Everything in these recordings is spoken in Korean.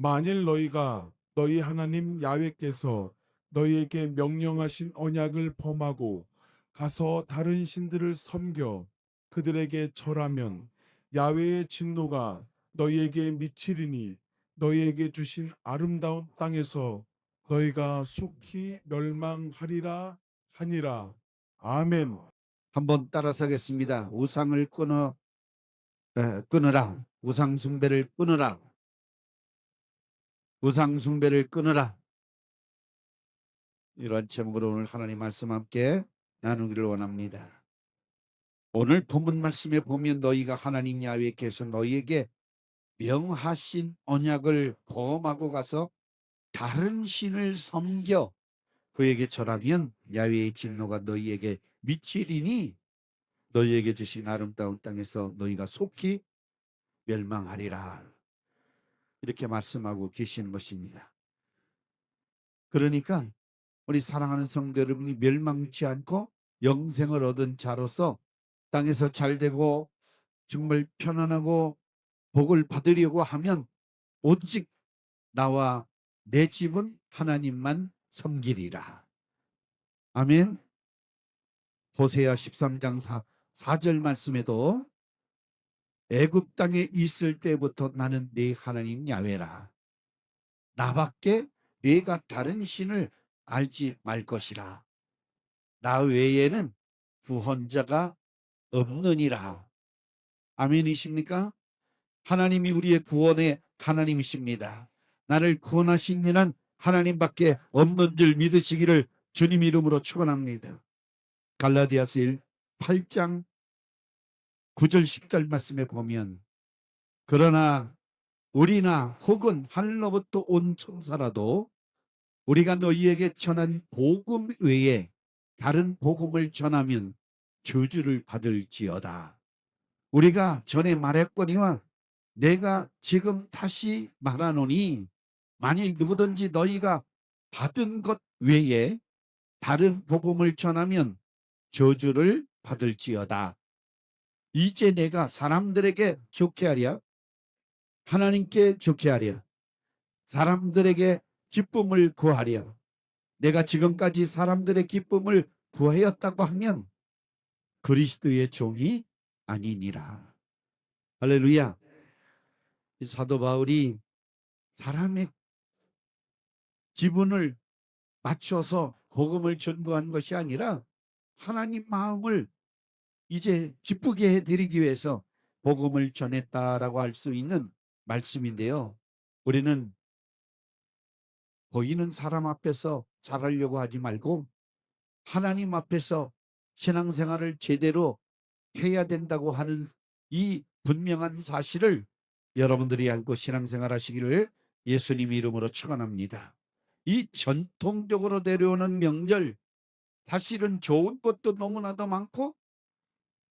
만일 너희가 너희 하나님 야훼께서 너희에게 명령하신 언약을 범하고 가서 다른 신들을 섬겨 그들에게 절하면 야훼의 진노가 너희에게 미치리니 너희에게 주신 아름다운 땅에서 너희가 속히 멸망하리라 하니라. 아멘. 한번 따라서겠습니다. 끊어라. 우상 숭배를 끊어라. 우상 숭배를 끊어라. 이러한 제목으로 오늘 하나님 말씀 함께 나누기를 원합니다. 오늘 본문 말씀에 보면 너희가 하나님 야훼께서 너희에게 명하신 언약을 범하고 가서 다른 신을 섬겨 그에게 절하면 야훼의 진노가 너희에게 미치리니 너희에게 주신 아름다운 땅에서 너희가 속히 멸망하리라. 이렇게 말씀하고 계시는 것입니다. 그러니까 우리 사랑하는 성도 여러분이 멸망치 않고 영생을 얻은 자로서 땅에서 잘되고 정말 편안하고 복을 받으려고 하면 오직 나와 내 집은 하나님만 섬기리라. 아멘. 호세아 13장 4절 말씀에도 애굽 땅에 있을 때부터 나는 네 하나님 야훼라. 나밖에 네가 다른 신을 알지 말 것이라. 나 외에는 구원자가 없느니라. 아멘이십니까? 하나님이 우리의 구원의 하나님이십니다. 나를 구원하신 이는 하나님밖에 없는 줄 믿으시기를 주님 이름으로 축원합니다. 갈라디아서 8장 9절 10절 말씀에 보면 그러나 우리나 혹은 하늘로부터 온 천사라도 우리가 너희에게 전한 복음 외에 다른 복음을 전하면 저주를 받을지어다. 우리가 전에 말했거니와 내가 지금 다시 말하노니 만일 누구든지 너희가 받은 것 외에 다른 복음을 전하면 저주를 받을지어다. 이제 내가 사람들에게 좋게 하랴 하나님께 좋게 하랴 사람들에게 기쁨을 구하랴 내가 지금까지 사람들의 기쁨을 구하였다고 하면 그리스도의 종이 아니니라. 할렐루야. 사도 바울이 사람의 기분을 맞춰서 복음을 전도한 것이 아니라 하나님 마음을 이제 기쁘게 해드리기 위해서 복음을 전했다라고 할 수 있는 말씀인데요. 우리는 보이는 사람 앞에서 잘하려고 하지 말고 하나님 앞에서 신앙생활을 제대로 해야 된다고 하는 이 분명한 사실을 여러분들이 알고 신앙생활 하시기를 예수님 이름으로 축원합니다. 이 전통적으로 내려오는 명절 사실은 좋은 것도 너무나도 많고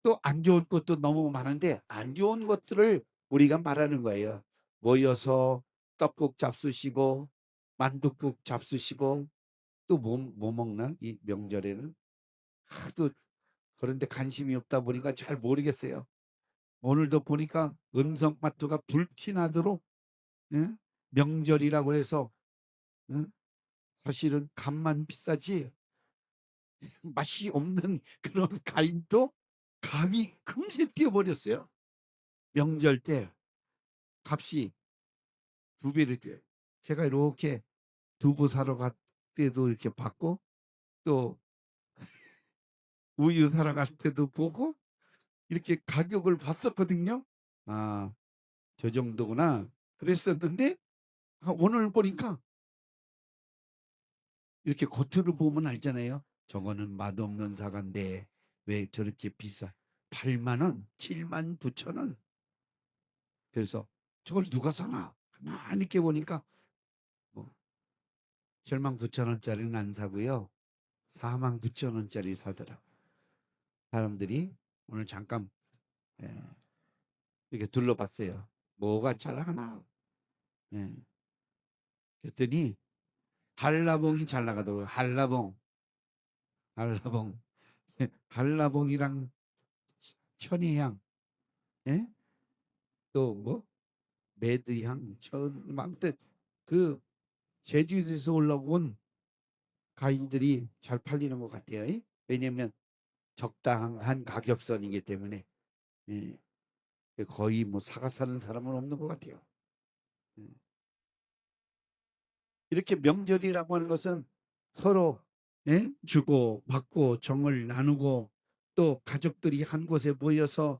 또 안 좋은 것도 너무 많은데 안 좋은 것들을 우리가 말하는 거예요. 모여서 떡국 잡수시고 만둣국 잡수시고 또 뭐 먹나? 이 명절에는 하도 그런데 관심이 없다 보니까 잘 모르겠어요. 오늘도 보니까 음성마트가 불티나도록 예? 명절이라고 해서 예? 사실은 값만 비싸지 맛이 없는 그런 과일도 값이 금세 뛰어버렸어요. 명절 때 값이 두 배를 뛰어요. 제가 이렇게 두부 사러 갈 때도 이렇게 봤고 또 우유 사러 갈 때도 보고 이렇게 가격을 봤었거든요. 아, 저 정도구나 그랬었는데 오늘 보니까 이렇게 겉으로 보면 알잖아요. 저거는 맛없는 사과인데 왜 저렇게 비싸? 8만 원, 7만 9천 원. 그래서 저걸 누가 사나? 가만히 있게 보니까 뭐 7만 9천 원짜리는 안 사고요. 4만 9천 원짜리 사더라고요. 사람들이 오늘 잠깐 예, 이렇게 둘러봤어요. 뭐가 잘 나가나? 예. 그랬더니 한라봉이 잘 나가더라고요. 한라봉, 한라봉이랑 천혜향, 예? 또 뭐 매드향, 아무튼 그 제주도에서 올라온 과일들이 잘 팔리는 것 같아요. 왜냐면 적당한 가격선이기 때문에. 예. 거의 뭐 사가 사는 사람은 없는 것 같아요. 예. 이렇게 명절이라고 하는 것은 서로 주고 받고 정을 나누고 또 가족들이 한 곳에 모여서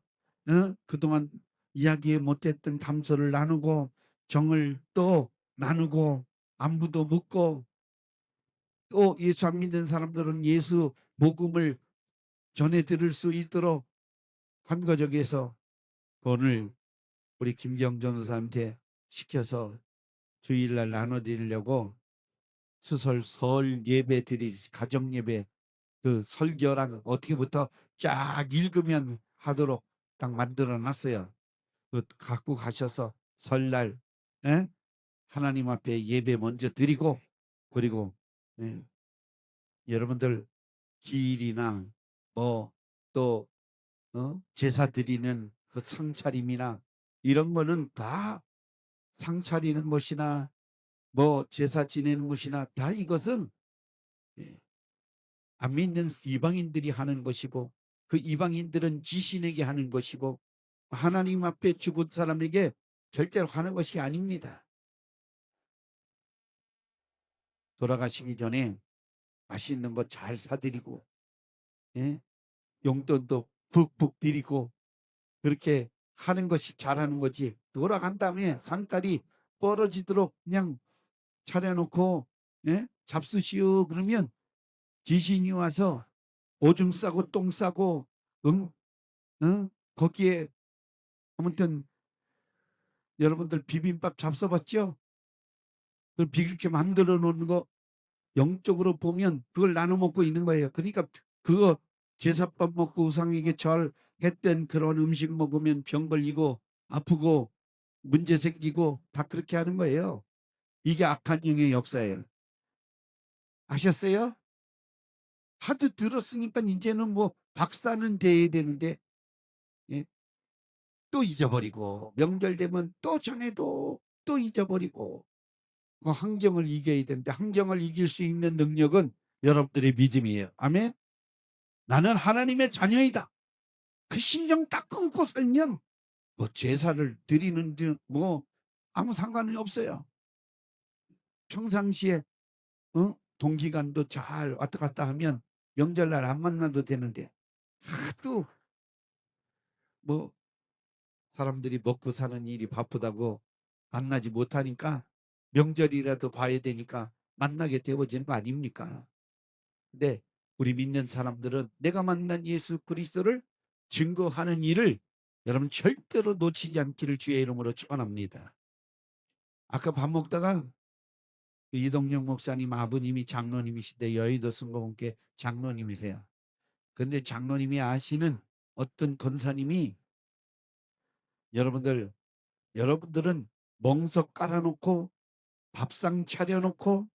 그동안 이야기 못했던 담소를 나누고 정을 또 나누고 안부도 묻고 또 예수 안 믿는 사람들은 예수 복음을 전해 들을 수 있도록 한가족에서 오늘 우리 김경 전도사한테 시켜서 주일날 나눠드리려고 수설 설 예배 드리 가정 예배 그 설교랑 어떻게부터 쫙 읽으면 하도록 딱 만들어 놨어요. 그 갖고 가셔서 설날 하나님 앞에 예배 먼저 드리고 그리고 예, 여러분들 기일이나 뭐 또 제사 드리는 그 상차림이나 이런 거는 다 상차리는 것이나 뭐 제사 지내는 것이나 다 이것은 예, 안 믿는 이방인들이 하는 것이고 그 이방인들은 지신에게 하는 것이고 하나님 앞에 죽은 사람에게 절대로 하는 것이 아닙니다. 돌아가시기 전에 맛있는 거 잘 사드리고 예? 용돈도 푹푹 드리고 그렇게 하는 것이 잘하는 거지. 돌아간 다음에 상다리 벌어지도록 그냥 차려놓고 잡수시오 그러면 귀신이 와서 오줌 싸고 똥 싸고 거기에 아무튼 여러분들 비빔밥 잡숴봤죠? 그렇게 만들어 놓는 거 영적으로 보면 그걸 나눠 먹고 있는 거예요. 그러니까 그거 제사밥 먹고 우상에게 절했던 그런 음식 먹으면 병 걸리고 아프고 문제 생기고 다 그렇게 하는 거예요. 이게 악한 영의 역사예요. 아셨어요? 하도 들었으니까 이제는 뭐 박사는 돼야 되는데 예? 또 잊어버리고 명절 되면 또 전에도 또 잊어버리고 그 환경을 이겨야 되는데 환경을 이길 수 있는 능력은 여러분들의 믿음이에요. 아멘. 나는 하나님의 자녀이다. 그 신령 딱 끊고 살면 뭐 제사를 드리는 뭐 아무 상관이 없어요. 평상시에 동기간도 잘 왔다 갔다 하면 명절날 안 만나도 되는데 하도 뭐 사람들이 먹고 사는 일이 바쁘다고 만나지 못하니까 명절이라도 봐야 되니까 만나게 되어지는 거 아닙니까? 근데 우리 믿는 사람들은 내가 만난 예수 그리스도를 증거하는 일을 여러분 절대로 놓치지 않기를 주의 이름으로 축원합니다. 아까 밥 먹다가 이동영 목사님 아버님이 장로님이신데 여의도 순복음교회 장로님이세요. 근데 장로님이 아시는 어떤 권사님이 여러분들은 멍석 깔아놓고 밥상 차려놓고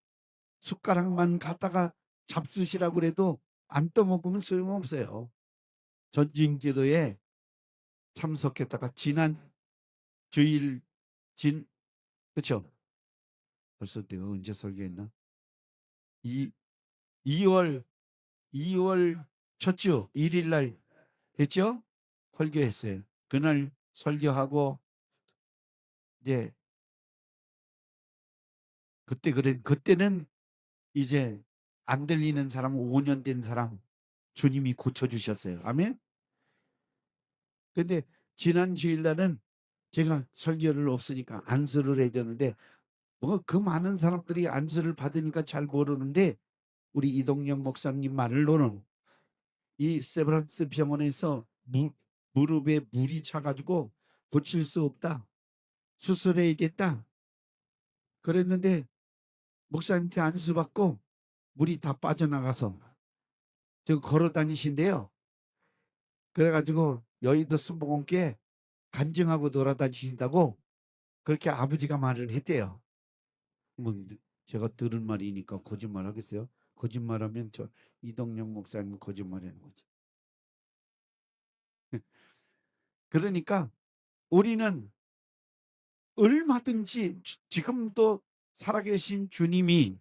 숟가락만 갖다가 잡수시라고 그래도 안 떠먹으면 소용없어요. 전진기도에 참석했다가 지난 주일 그렇죠? 벌써 내가 언제 설교했나? 2월 2월 첫 주 1일 날 됐죠? 설교했어요. 그날 설교하고 이제 그때는 이제 안 들리는 사람 5년 된 사람 주님이 고쳐주셨어요. 아멘. 근데 지난 주일날은 제가 설교를 없으니까 안수를 해야 되는데 뭐 그 많은 사람들이 안수를 받으니까 잘 모르는데 우리 이동영 목사님 말로는 이 세브란스 병원에서 무릎에 물이 차가지고 고칠 수 없다. 수술해야겠다. 그랬는데 목사님한테 안수 받고 물이 다 빠져나가서 지금 걸어 다니신대요. 그래가지고 여의도 순복음교회 간증하고 돌아다니신다고 그렇게 아버지가 말을 했대요. 뭐 제가 들은 말이니까 거짓말 하겠어요? 거짓말하면 저 이동영 목사님 거짓말하는 거지. 그러니까 우리는 얼마든지 지금도 살아계신 주님이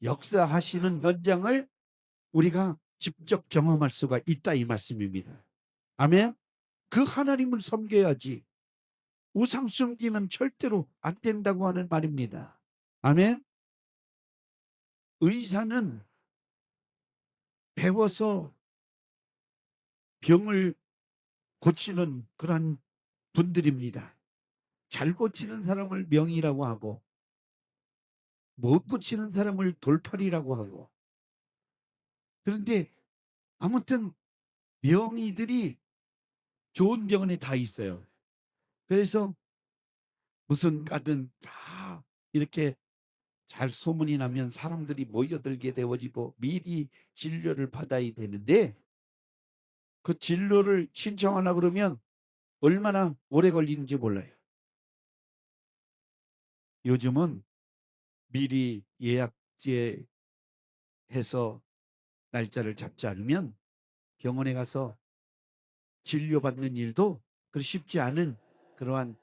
역사하시는 현장을 우리가 직접 경험할 수가 있다 이 말씀입니다. 아멘. 그 하나님을 섬겨야지 우상 숨기면 절대로 안 된다고 하는 말입니다. 아멘. 의사는 배워서 병을 고치는 그런 분들입니다. 잘 고치는 사람을 명의라고 하고 못 고치는 사람을 돌팔이라고 하고, 그런데 아무튼 명의들이 좋은 병원에 다 있어요. 그래서 무슨 과든 다 이렇게 잘 소문이 나면 사람들이 모여들게 되어지고 미리 진료를 받아야 되는데, 그 진료를 신청하려 그러면 얼마나 오래 걸리는지 몰라요. 요즘은 미리 예약제 해서 날짜를 잡지 않으면 병원에 가서 진료받는 일도 그리 쉽지 않은 그러한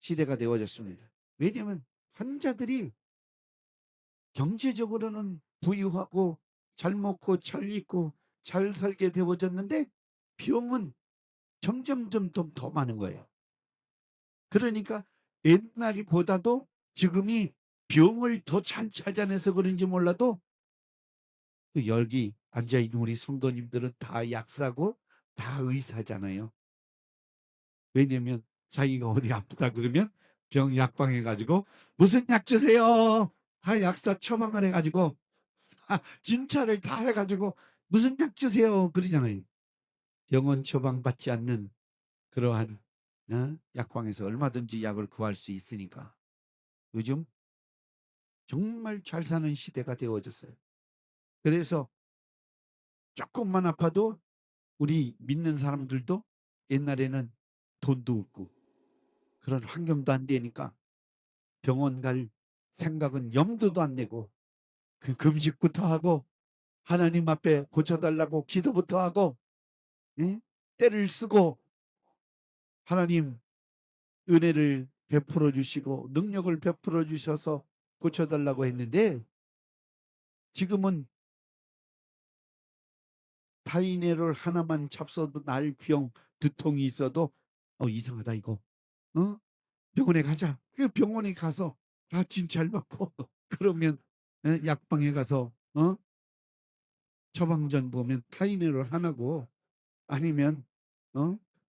시대가 되어졌습니다. 왜냐하면 환자들이 경제적으로는 부유하고 잘 먹고 잘 입고 잘 살게 되어졌는데 병은 점점점 더 많은 거예요. 그러니까 옛날보다도 지금이 병을 더 잘 찾아내서 그런지 몰라도 그 여기 앉아있는 우리 성도님들은 다 약사고 다 의사잖아요. 왜냐면 자기가 어디 아프다 그러면 병 약방해 가지고 무슨 약 주세요. 다 약사 처방을 해 가지고 진찰을 다 해 가지고 무슨 약 주세요 그러잖아요. 병원 처방 받지 않는 그러한 약방에서 얼마든지 약을 구할 수 있으니까 요즘 정말 잘 사는 시대가 되어졌어요. 그래서 조금만 아파도 우리 믿는 사람들도 옛날에는 돈도 없고 그런 환경도 안 되니까 병원 갈 생각은 염두도 안 내고 그 금식부터 하고 하나님 앞에 고쳐달라고 기도부터 하고, 예? 때를 쓰고 하나님 은혜를 베풀어 주시고 능력을 베풀어 주셔서 고쳐달라고 했는데, 지금은 타이네롤 하나만 잡숴도 날 병 두통이 있어도 이상하다 이거, 병원에 가자. 그 병원에 가서 다 진찰 받고 그러면 약방에 가서 처방전 보면 타이네롤 하나고 아니면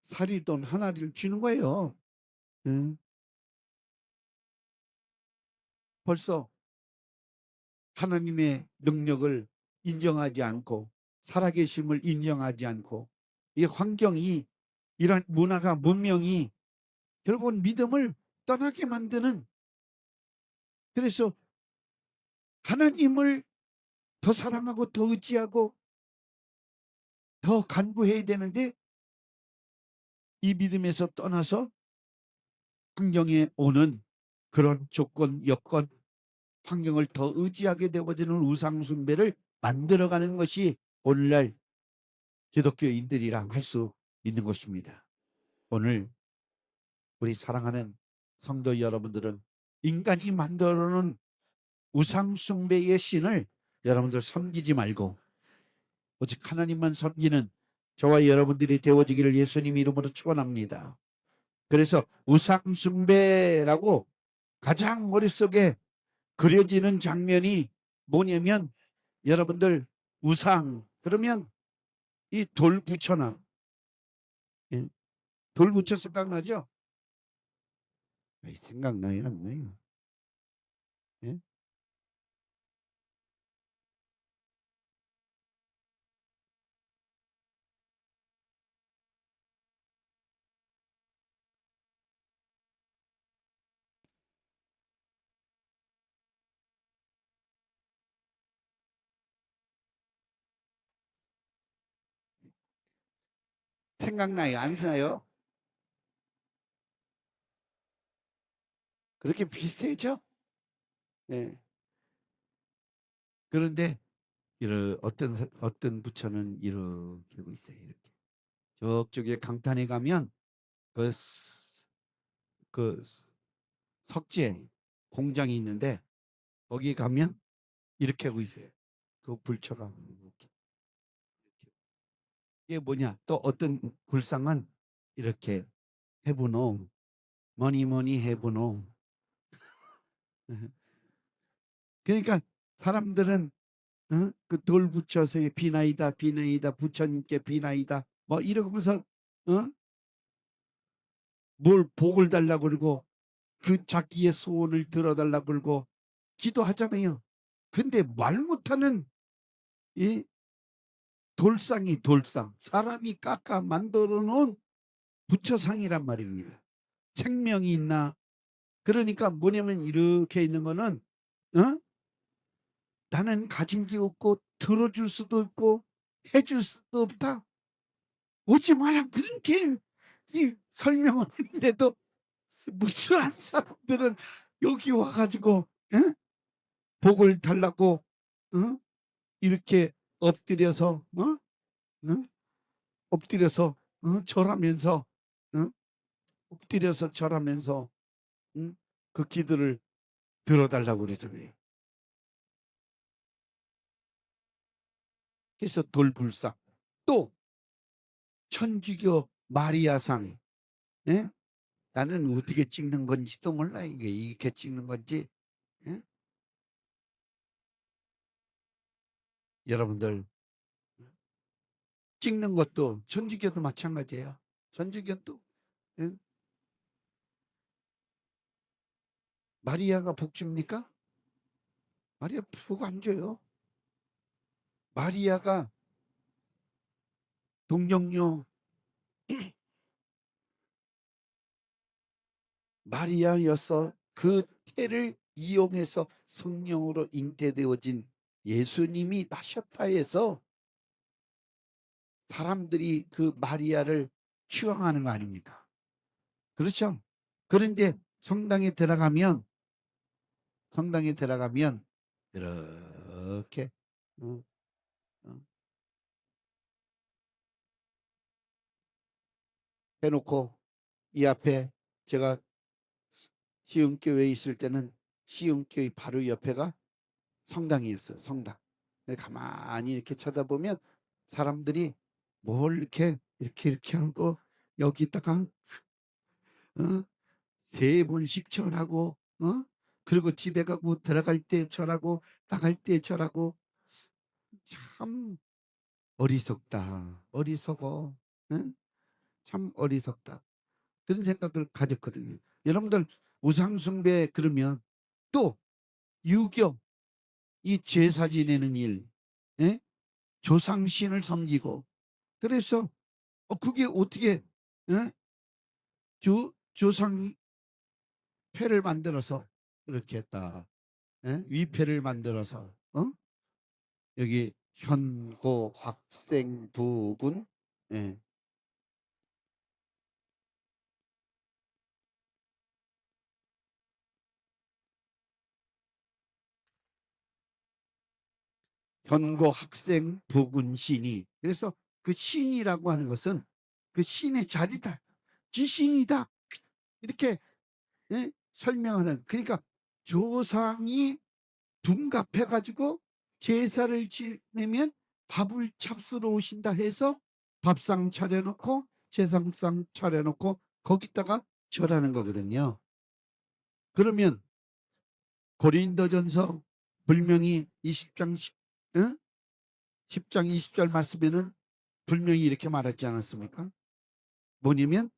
사리돈 하나를 주는 거예요. 응? 벌써 하나님의 능력을 인정하지 않고 살아계심을 인정하지 않고 이 환경이 이런 문화가 문명이 결국은 믿음을 떠나게 만드는, 그래서 하나님을 더 사랑하고 더 의지하고 더 간구해야 되는데 이 믿음에서 떠나서 환경에 오는 그런 조건 여건 환경을 더 의지하게 되어지는 우상 숭배를 만들어가는 것이 오늘날 기독교인들이랑 할 수 있는 것입니다. 오늘 우리 사랑하는 성도 여러분들은 인간이 만들어놓은 우상 숭배의 신을 여러분들 섬기지 말고 오직 하나님만 섬기는 저와 여러분들이 되어지기를 예수님 이름으로 축원합니다. 그래서 우상 숭배라고 가장 머릿속에 그려지는 장면이 뭐냐면, 여러분들 우상 그러면 이 돌 붙여놔. 예? 돌 붙여 생각나죠? 생각나요 안 나요? 예? 생각나요 안 나요? 그렇게 비슷해죠? 예. 그런데 어떤 부처는 이렇게 하고 있어요. 이렇게 저쪽에 강탄에 가면 그 석재 공장이 있는데 거기 가면 이렇게 하고 있어요. 그 불처럼 이렇게. 이게 뭐냐? 또 어떤 불상은 이렇게 해부농 뭐니 해부농. 그러니까 사람들은 그 돌 붙여서 비나이다 비나이다 부처님께 비나이다 뭐 이러면서 뭘 복을 달라고 그러고 그 자기의 소원을 들어달라고 그러고 기도하잖아요. 근데 말 못하는 이 돌상이 돌상 사람이 깎아 만들어 놓은 부처상이란 말입니다. 생명이 있나? 그러니까 뭐냐면 이렇게 있는 거는 나는 가진 게 없고 들어줄 수도 없고 해줄 수도 없다. 오지 마라 그렇게 이 설명을 했는데도 무수한 사람들은 여기 와가지고 복을 달라고 이렇게 엎드려서 어? 엎드려서 절하면서 엎드려서 절하면서 그 기도를 들어달라고 그러잖아요. 그래서 돌불상 또 천주교 마리아상 예? 나는 어떻게 찍는 건지도 몰라 이게 이렇게 찍는 건지 예? 여러분들 찍는 것도 천주교도 마찬가지예요. 천주교도 예? 마리아가 복 줍니까? 마리아 복 안 줘요. 마리아가 동정녀 마리아여서 그 태를 이용해서 성령으로 잉태되어진 예수님이 나셔파에서 사람들이 그 마리아를 추앙하는 거 아닙니까? 그렇죠? 그런데 성당에 들어가면 이렇게 어, 어, 해놓고 이 앞에 제가 시흥교회에 있을 때는 시흥교회 바로 옆에가 성당이었어요. 성당. 가만히 이렇게 쳐다보면 사람들이 뭘 이렇게 하고 여기다가 3번씩 절하고 그리고 집에 가고 들어갈 때 절하고 나갈 때 절하고 참 어리석다. 어리석어. 응? 참 어리석다. 그런 생각을 가졌거든요. 여러분들 우상숭배 그러면 또 유교 이 제사 지내는 일 예? 조상신을 섬기고 그래서 그게 어떻게 예? 조상 패를 만들어서 이렇게 했다. 예? 위패를 만들어서 여기 현고 학생 부군 예. 현고 학생 부군 신이 그래서 그 신이라고 하는 것은 그 신의 자리다. 지신이다. 이렇게 예? 설명하는 그러니까 조상이 둔갑해 가지고 제사를 지내면 밥을 잡수러 오신다 해서 밥상 차려놓고 제상상 차려놓고 거기다가 절하는 거거든요. 그러면 고린도전서 분명히 20장 10장 20절 말씀에는 분명히 이렇게 말하지 않았습니까? 뭐냐면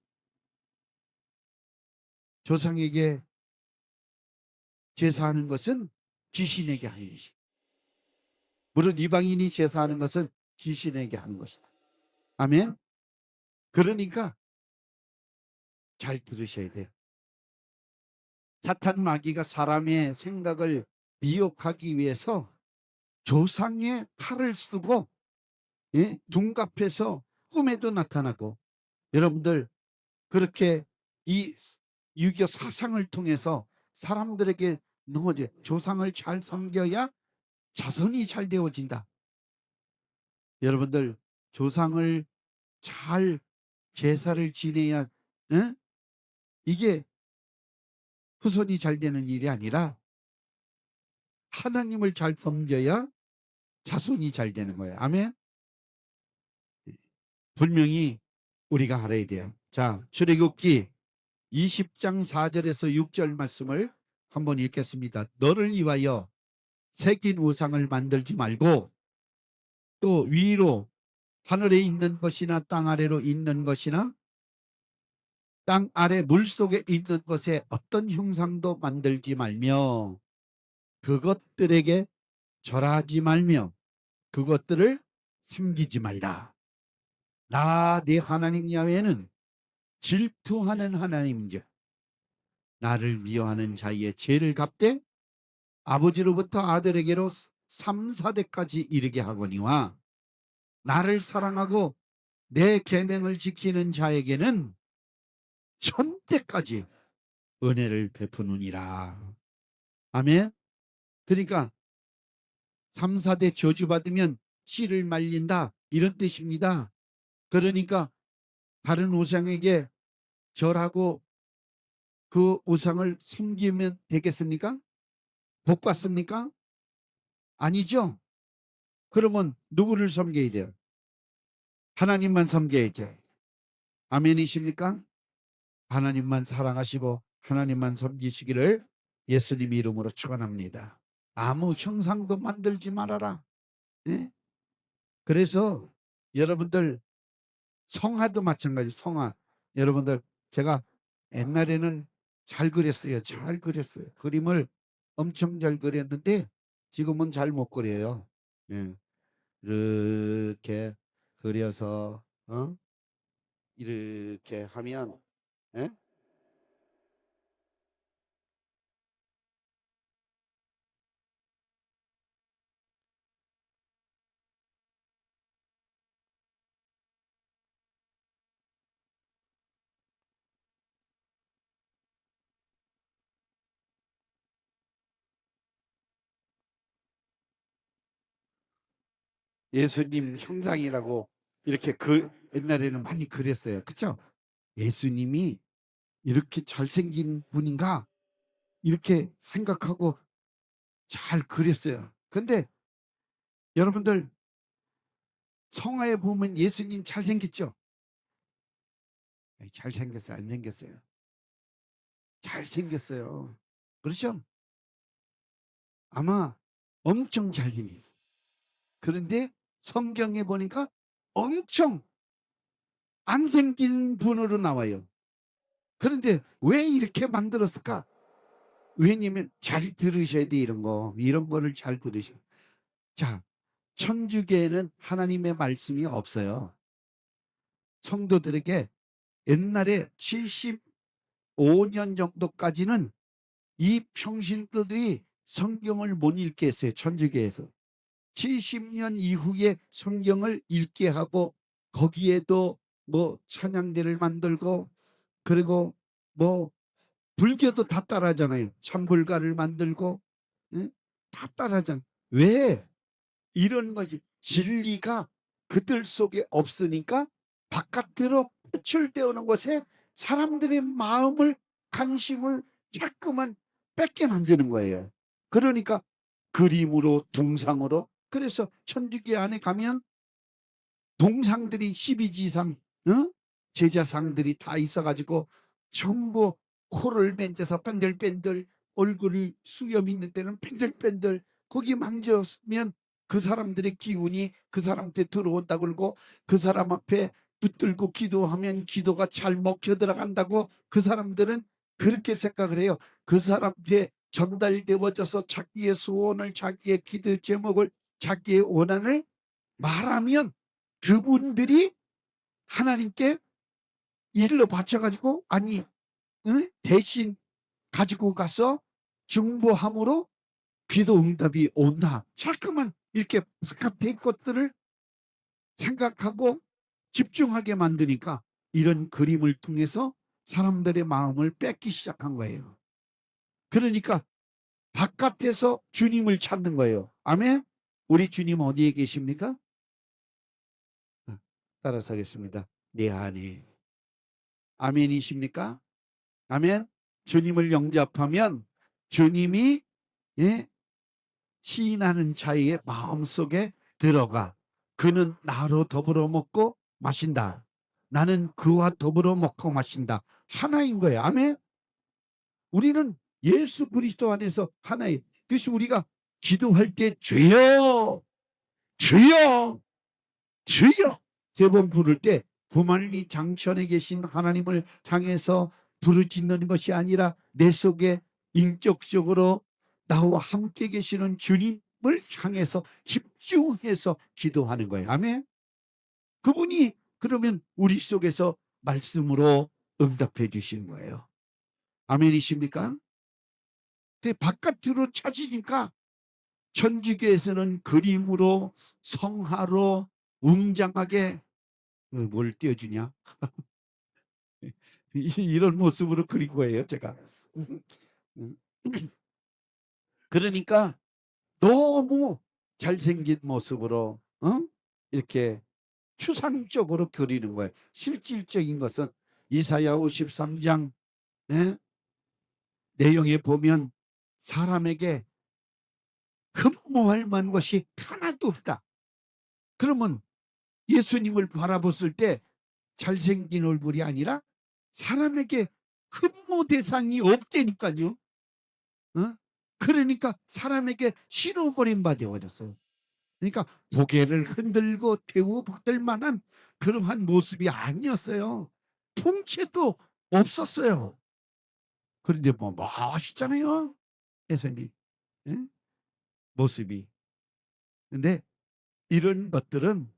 조상에게 제사하는 것은 귀신에게 하는 것이다. 물론 이방인이 제사하는 것은 귀신에게 하는 것이다. 아멘. 그러니까 잘 들으셔야 돼요. 사탄 마귀가 사람의 생각을 미혹하기 위해서 조상의 칼을 쓰고 둔갑해서 꿈에도 나타나고 여러분들 그렇게 이 유교 사상을 통해서 사람들에게 넣어져 조상을 잘 섬겨야 자손이 잘 되어진다. 여러분들 조상을 잘 제사를 지내야 이게 후손이 잘 되는 일이 아니라 하나님을 잘 섬겨야 자손이 잘 되는 거예요. 아멘. 분명히 우리가 알아야 돼요. 자, 출애굽기 20장 4절에서 6절 말씀을 한번 읽겠습니다. 너를 위하여 새긴 우상을 만들지 말고 또 위로 하늘에 있는 것이나 땅 아래로 있는 것이나 땅 아래 물속에 있는 것에 어떤 형상도 만들지 말며 그것들에게 절하지 말며 그것들을 섬기지 말라. 나 네 하나님 야훼는 질투하는 하나님이죠. 나를 미워하는 자의 죄를 갚되 아버지로부터 아들에게로 3, 4대까지 이르게 하거니와 나를 사랑하고 내 계명을 지키는 자에게는 1000대까지 은혜를 베푸느니라. 아멘. 그러니까 3, 4대 저주받으면 씨를 말린다 이런 뜻입니다. 그러니까 다른 우상에게 절하고 그 우상을 섬기면 되겠습니까? 복 받습니까? 아니죠. 그러면 누구를 섬겨야 돼요? 하나님만 섬겨야죠. 아멘이십니까? 하나님만 사랑하시고 하나님만 섬기시기를 예수님 이름으로 축원합니다. 아무 형상도 만들지 말아라. 예? 그래서 여러분들 성화도 마찬가지. 성화 여러분들 제가 옛날에는 잘 그렸어요. 잘 그렸어요. 그림을 엄청 잘 그렸는데 지금은 잘 못 그려요. 예. 이렇게 그려서 이렇게 하면 예? 예수님 형상이라고 이렇게 옛날에는 많이 그랬어요. 그렇죠? 예수님이 이렇게 잘생긴 분인가 이렇게 생각하고 잘 그렸어요. 근데 여러분들 성화에 보면 예수님 잘생겼죠? 잘생겼어요? 안 생겼어요? 잘생겼어요. 그렇죠? 아마 엄청 잘생겼어요. 그런데 성경에 보니까 엄청 안 생긴 분으로 나와요. 그런데 왜 이렇게 만들었을까? 왜냐면 잘 들으셔야 돼. 이런 거를 잘 들으셔. 자, 천주교에는 하나님의 말씀이 없어요. 성도들에게 옛날에 75년 정도까지는 이 평신도들이 성경을 못 읽게 했어요. 천주교에서 70년 이후에 성경을 읽게 하고 거기에도 뭐 찬양대를 만들고 그리고 뭐 불교도 다 따라하잖아요. 참불가를 만들고 다 따라하잖아요. 왜? 이런 거지. 진리가 그들 속에 없으니까 바깥으로 표출되어오는 것에 사람들의 마음을 관심을 자꾸만 뺏게 만드는 거예요. 그러니까 그림으로 동상으로 그래서 천주교 안에 가면 동상들이 12지상 제자상들이 다 있어가지고 전부 코를 만져서 뺀들뺀들 얼굴을 수염 있는 데는 뺀들뺀들 거기 만졌으면 그 사람들의 기운이 그 사람한테 들어온다 그러고 그 사람 앞에 붙들고 기도하면 기도가 잘 먹혀 들어간다고 그 사람들은 그렇게 생각을 해요. 그 사람한테 전달되어져서 자기의 소원을 자기의 기도 제목을 자기의 원한을 말하면 그분들이 하나님께 일로 바쳐가지고 아니 대신 가지고 가서 중보함으로 기도 응답이 온다. 자꾸만 이렇게 바깥의 것들을 생각하고 집중하게 만드니까 이런 그림을 통해서 사람들의 마음을 뺏기 시작한 거예요. 그러니까 바깥에서 주님을 찾는 거예요. 아멘. 우리 주님 어디에 계십니까? 따라서 하겠습니다. 내 안에. 아멘이십니까? 아멘. 주님을 영접하면 주님이 시인하는 자의 마음속에 들어가 그는 나로 더불어 먹고 마신다. 나는 그와 더불어 먹고 마신다. 하나인 거예요. 아멘. 우리는 예수 그리스도 안에서 하나예요. 그래서 우리가 기도할 때 주여 주여 주여 세 번 부를 때 부만리 장천에 계신 하나님을 향해서 부르짖는 것이 아니라 내 속에 인격적으로 나와 함께 계시는 주님을 향해서 집중해서 기도하는 거예요. 아멘. 그분이 그러면 우리 속에서 말씀으로 응답해 주시는 거예요. 아멘이십니까? 근데 바깥으로 찾으니까 천주교에서는 그림으로 성화로 웅장하게 뭘 띄워주냐? 이런 모습으로 그린 거예요, 제가. 그러니까 너무 잘생긴 모습으로 이렇게 추상적으로 그리는 거예요. 실질적인 것은 이사야 53장 내용에 보면 사람에게 흠모할 만한 것이 하나도 없다. 그러면 예수님을 바라봤을 때 잘생긴 얼굴이 아니라 사람에게 흠모 대상이 없다니까요. 그러니까 사람에게 실어버린 바 되어졌어요. 그러니까 고개를 흔들고 대우받을 만한 그러한 모습이 아니었어요. 풍채도 없었어요. 그런데 뭐 멋있잖아요, 예수님. 모습이. 근데 이런 것들은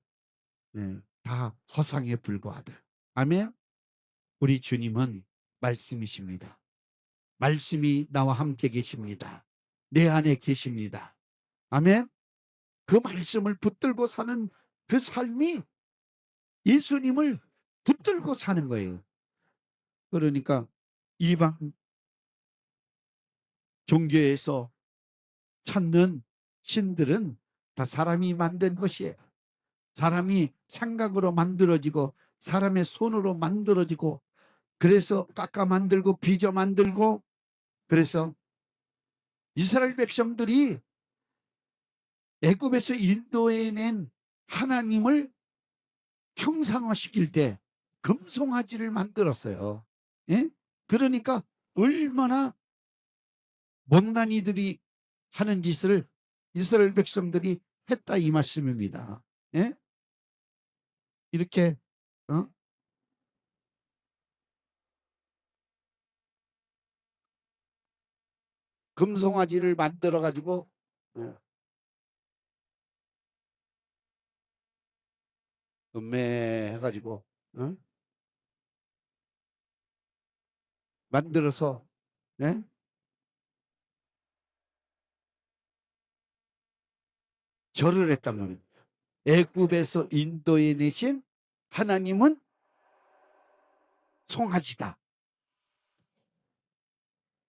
다 허상에 불과하다. 아멘. 우리 주님은 말씀이십니다. 말씀이 나와 함께 계십니다. 내 안에 계십니다. 아멘. 그 말씀을 붙들고 사는 그 삶이 예수님을 붙들고 사는 거예요. 그러니까 이방 종교에서 찾는 신들은 다 사람이 만든 것이에요. 사람이 생각으로 만들어지고 사람의 손으로 만들어지고 그래서 깎아 만들고 빚어 만들고 그래서 이스라엘 백성들이 애굽에서 인도해 낸 하나님을 형상화시킬 때 금송아지를 만들었어요. 예? 그러니까 얼마나 못난 이들이 하는 짓을 이스라엘 백성들이 했다 이 말씀입니다. 예? 이렇게 금송아지를 만들어 가지고 음매 해가지고 만들어서 절을 했단 말이에요. 애굽에서 인도해 내신 하나님은 송아지다.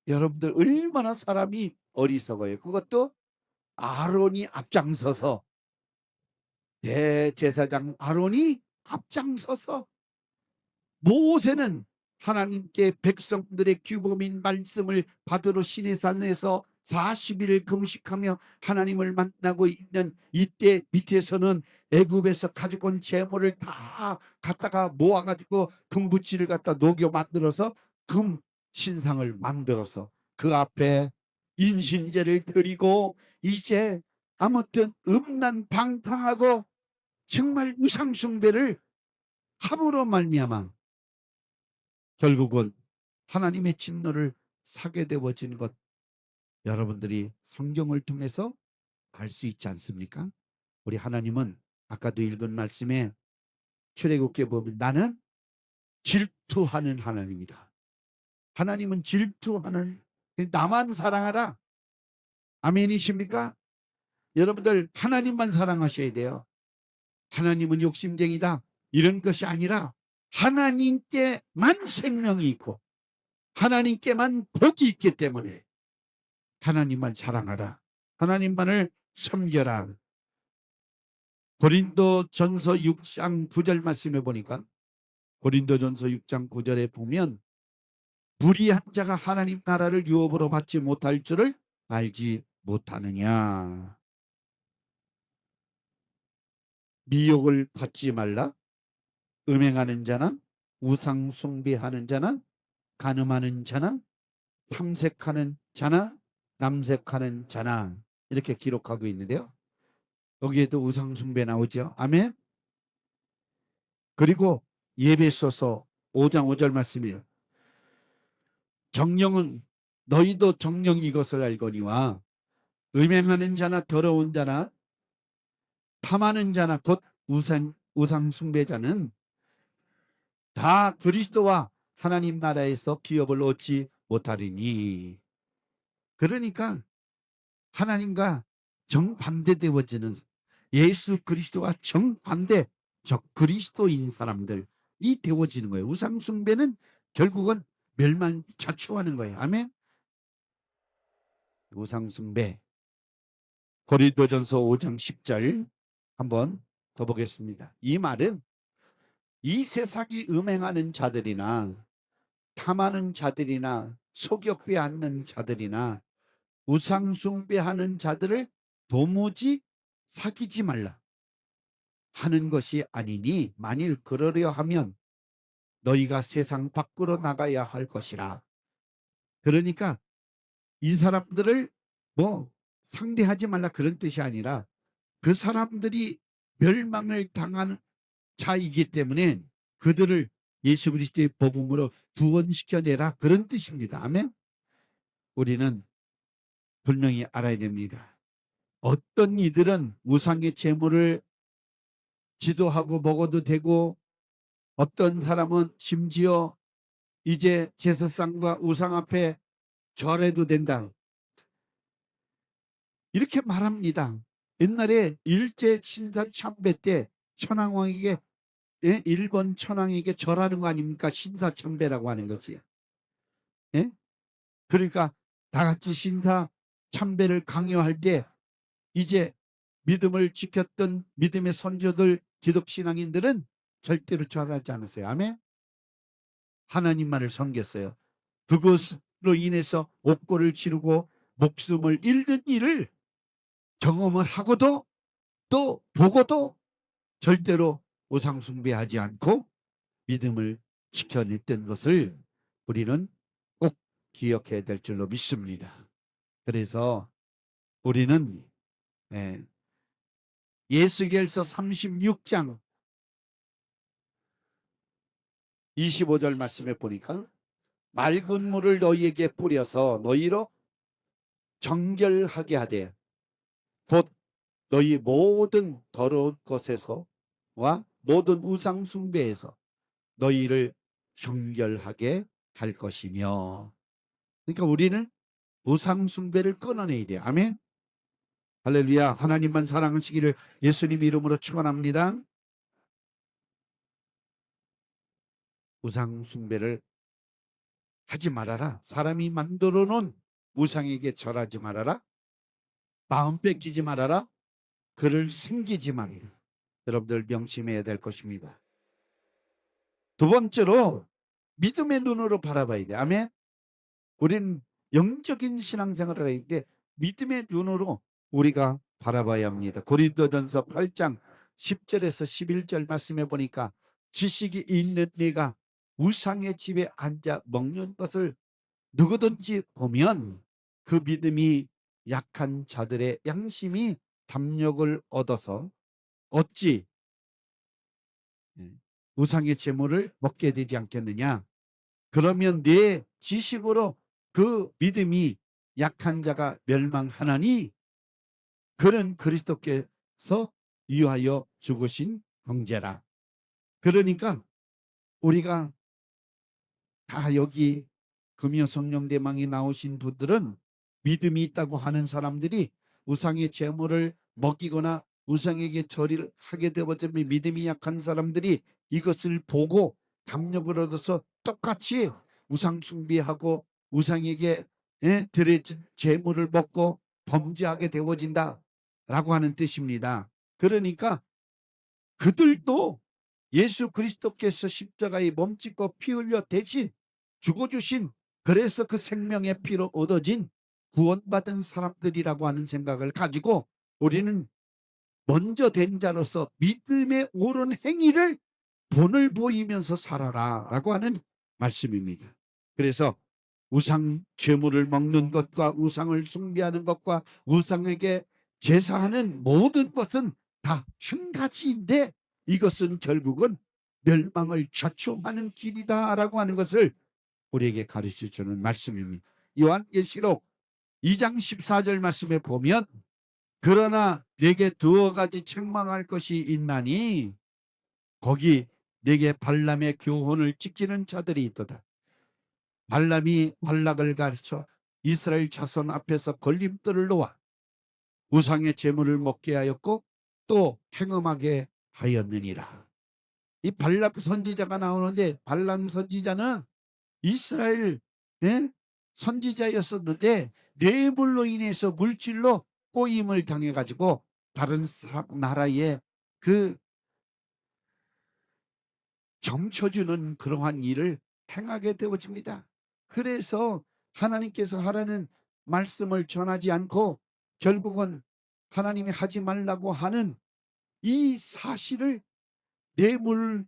여러분들 얼마나 사람이 어리석어요. 그것도 아론이 앞장서서 대제사장 아론이 앞장서서 모세는 하나님께 백성들의 규범인 말씀을 받으러 시내산에서 40일을 금식하며 하나님을 만나고 있는 이때 밑에서는 애굽에서 가지고 온 재물을 다 갖다가 모아가지고 금붙이를 갖다 녹여 만들어서 금 신상을 만들어서 그 앞에 인신제를 드리고 이제 아무튼 음란방탕하고 정말 우상숭배를 함으로 말미암아 결국은 하나님의 진노를 사게 되어진 것 여러분들이 성경을 통해서 알 수 있지 않습니까? 우리 하나님은 아까도 읽은 말씀에 출애굽기에 보면 나는 질투하는 하나님이다. 하나님은 질투하는 나만 사랑하라. 아멘이십니까? 여러분들 하나님만 사랑하셔야 돼요. 하나님은 욕심쟁이다 이런 것이 아니라 하나님께만 생명이 있고 하나님께만 복이 있기 때문에 하나님만 사랑하라. 하나님만을 섬겨라. 고린도전서 6장 9절 말씀해 보니까 고린도전서 6장 9절에 보면 불의한 자가 하나님 나라를 유업으로 받지 못할 줄을 알지 못하느냐. 미혹을 받지 말라. 음행하는 자나 우상 숭배하는 자나 간음하는 자나 탐색하는 자나 남색하는 자나 이렇게 기록하고 있는데요. 여기에도 우상 숭배 나오죠. 아멘. 그리고 예배소서 5장 5절 말씀이에요. 정령은 너희도 정령 이것을 알거니와 음행하는 자나 더러운 자나 탐하는 자나 곧 우상 숭배자는 다 그리스도와 하나님 나라에서 기업을 얻지 못하리니. 그러니까 하나님과 정반대되어지는, 예수 그리스도와 정반대 적 그리스도인 사람들이 되어지는 거예요. 우상 숭배는 결국은 멸망 자초하는 거예요. 아멘. 우상 숭배. 고린도전서 5장 10절 한번 더 보겠습니다. 이 말은 이 세상이 음행하는 자들이나 탐하는 자들이나 속여 빼앗는 자들이나 우상 숭배하는 자들을 도무지 사귀지 말라 하는 것이 아니니, 만일 그러려 하면 너희가 세상 밖으로 나가야 할 것이라. 그러니까 이 사람들을 뭐 상대하지 말라 그런 뜻이 아니라, 그 사람들이 멸망을 당하는 자이기 때문에 그들을 예수 그리스도의 복음으로 구원시켜내라 그런 뜻입니다. 아멘. 우리는 분명히 알아야 됩니다. 어떤 이들은 우상의 제물을 기도하고 먹어도 되고, 어떤 사람은 심지어 이제 제사상과 우상 앞에 절해도 된다 이렇게 말합니다. 옛날에 일제 신사 참배 때 천황왕에게, 예? 일본 천황에게 절하는 거 아닙니까? 신사 참배라고 하는 것이. 예? 그러니까 다 같이 신사 참배를 강요할 때 이제 믿음을 지켰던 믿음의 선조들, 기독신앙인들은 절대로 절하지 않았어요. 아멘. 하나님만을 섬겼어요. 그것으로 인해서 옥고를 치르고 목숨을 잃는 일을 경험을 하고도 또 보고도 절대로 우상 숭배하지 않고 믿음을 지켜냈던 것을 우리는 꼭 기억해야 될 줄로 믿습니다. 그래서 우리는 예스겔서 36장 25절 말씀에 보니까 맑은 물을 너희에게 뿌려서 너희로 정결하게 하되 곧 너희 모든 더러운 것에서와 모든 우상 숭배에서 너희를 정결하게 할 것이며. 그러니까 우리는 우상 숭배를 끊어내야 돼요. 아멘. 할렐루야. 하나님만 사랑하시기를 예수님 이름으로 축원합니다. 우상 숭배를 하지 말아라. 사람이 만들어 놓은 우상에게 절하지 말아라. 마음 뺏기지 말아라. 그를 섬기지 말아라. 여러분들 명심해야 될 것입니다. 두 번째로 믿음의 눈으로 바라봐야 돼. 아멘. 우리는 영적인 신앙생활을 할 때 믿음의 눈으로 우리가 바라봐야 합니다. 고린도전서 8장 10절에서 11절 말씀해 보니까 지식이 있는 네가 우상의 집에 앉아 먹는 것을 누구든지 보면 그 믿음이 약한 자들의 양심이 담력을 얻어서 어찌 우상의 제물을 먹게 되지 않겠느냐. 그러면 내 지식으로 그 믿음이 약한 자가 멸망하나니 그는 그리스도께서 위하여 죽으신 형제라. 그러니까 우리가 다 여기 금요 성령대망에 나오신 분들은 믿음이 있다고 하는 사람들이 우상의 제물을 먹이거나 우상에게 절을 하게 되어지면 믿음이 약한 사람들이 이것을 보고 감력을 얻어서 똑같이 우상 숭배하고 우상에게 드려진 제물을 먹고 범죄하게 되어진다 라고 하는 뜻입니다. 그러니까 그들도 예수 그리스도께서 십자가에 몸짓고 피 흘려 대신 죽어주신 그래서 그 생명의 피로 얻어진 구원받은 사람들이라고 하는 생각을 가지고 우리는 먼저 된 자로서 믿음의 옳은 행위를 본을 보이면서 살아라 라고 하는 말씀입니다. 그래서 우상 제물을 먹는 것과 우상을 숭배하는 것과 우상에게 제사하는 모든 것은 다 한 가지인데 이것은 결국은 멸망을 자초하는 길이다라고 하는 것을 우리에게 가르쳐 주는 말씀입니다. 요한계시록 2장 14절 말씀에 보면 그러나 내게 두어 가지 책망할 것이 있나니 거기 내게 발람의 교훈을 지키는 자들이 있도다. 발람이 발락을 가르쳐 이스라엘 자손 앞에서 걸림돌을 놓아 우상의 제물을 먹게 하였고 또 행음하게 하였느니라. 이 발람 선지자가 나오는데 발람 선지자는 이스라엘 선지자였었는데 뇌물로 인해서 물질로 꼬임을 당해 가지고 다른 나라에 그 점쳐주는 그러한 일을 행하게 되어집니다. 그래서 하나님께서 하라는 말씀을 전하지 않고 결국은 하나님이 하지 말라고 하는 이 사실을 뇌물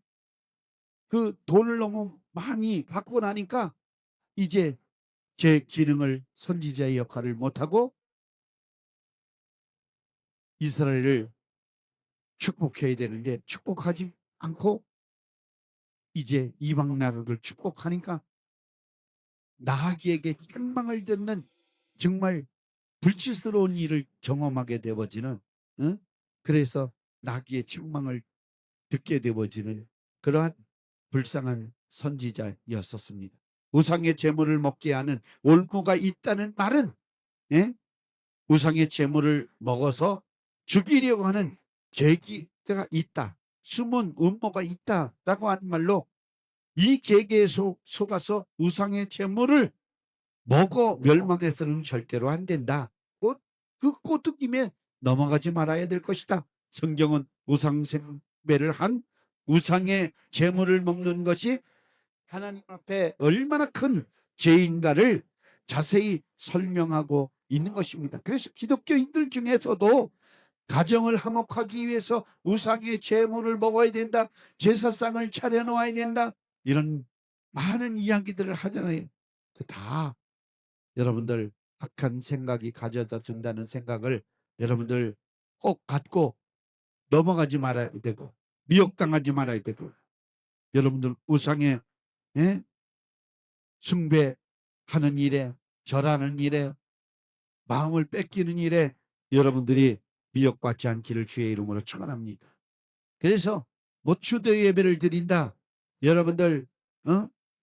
그 돈을 너무 많이 받고 나니까 이제 제 기능을 선지자의 역할을 못하고 이스라엘을 축복해야 되는데 축복하지 않고 이제 이방 나라를 축복하니까 나아기에게 책망을 듣는 정말 불치스러운 일을 경험하게 되어지는 그래서 나귀의 책망을 듣게 되어지는 그러한 불쌍한 선지자였었습니다. 우상의 제물을 먹게 하는 올무가 있다는 말은 우상의 제물을 먹어서 죽이려고 하는 계기가 있다. 숨은 음모가 있다라고 하는 말로 이 계계에 속아서 우상의 제물을 먹어 멸망해서는 절대로 안 된다. 그 꼬투김에 넘어가지 말아야 될 것이다. 성경은 우상 숭배를 한 우상의 제물을 먹는 것이 하나님 앞에 얼마나 큰 죄인가를 자세히 설명하고 있는 것입니다. 그래서 기독교인들 중에서도 가정을 화목하기 위해서 우상의 제물을 먹어야 된다. 제사상을 차려놓아야 된다. 이런 많은 이야기들을 하잖아요. 그 다 여러분들 악한 생각이 가져다 준다는 생각을 여러분들 꼭 갖고 넘어가지 말아야 되고 미혹당하지 말아야 되고 여러분들 우상의 숭배하는 일에 절하는 일에 마음을 뺏기는 일에 여러분들이 미혹받지 않기를 주의 이름으로 축원합니다. 그래서 뭐 주도 예배를 드린다. 여러분들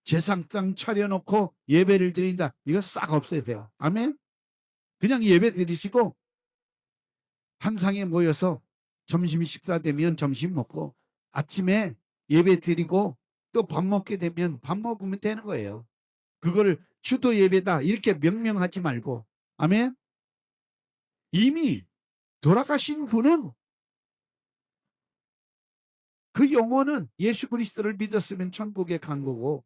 제상장 차려놓고 예배를 드린다. 이거 싹 없애세요. 아멘. 그냥 예배 드리시고 한 상에 모여서 점심 식사 되면 점심 먹고 아침에 예배 드리고 또 밥 먹게 되면 밥 먹으면 되는 거예요. 그거를 주도 예배다 이렇게 명명하지 말고 아멘. 이미 돌아가신 분은 그 영혼은 예수 그리스도를 믿었으면 천국에 간 거고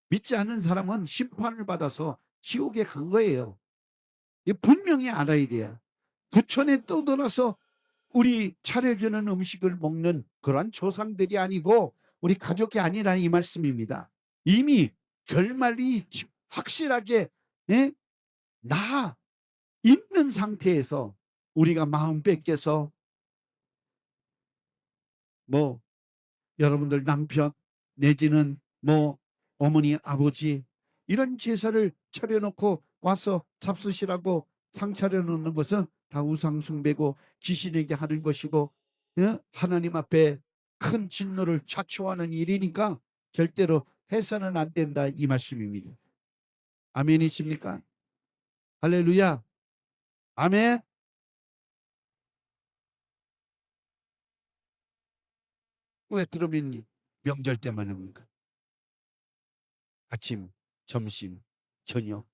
믿지 않는 사람은 심판을 받아서 지옥에 간 거예요. 분명히 알아야 돼요. 부천에 떠돌아서 우리 차려주는 음식을 먹는 그러한 조상들이 아니고 우리 가족이 아니라는 이 말씀입니다. 이미 결말이 확실하게 나 있는 상태에서 우리가 마음 뺏겨서 뭐 여러분들 남편 내지는 뭐 어머니 아버지 이런 제사를 차려놓고 와서 잡수시라고 상 차려놓는 것은 다 우상 숭배고 귀신에게 하는 것이고 하나님 앞에 큰 진노를 자초하는 일이니까 절대로 해서는 안 된다 이 말씀입니다. 아멘이십니까? 할렐루야. 아멘. 왜 그러면 명절 때만 합니까? 아침, 점심, 저녁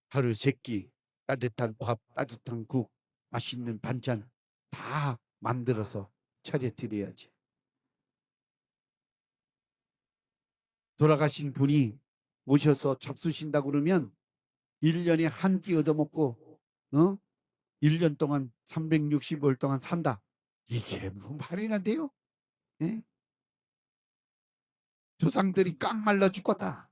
하루 세 끼 따뜻한 밥, 따뜻한 국, 맛있는 반찬 다 만들어서 차려 드려야지. 돌아가신 분이 모셔서 잡수신다고 그러면 1년에 한 끼 얻어먹고 1년 동안 365일 동안 산다. 이게 무슨 말이나 돼요? 예? 조상들이 깡 말라 죽겠다.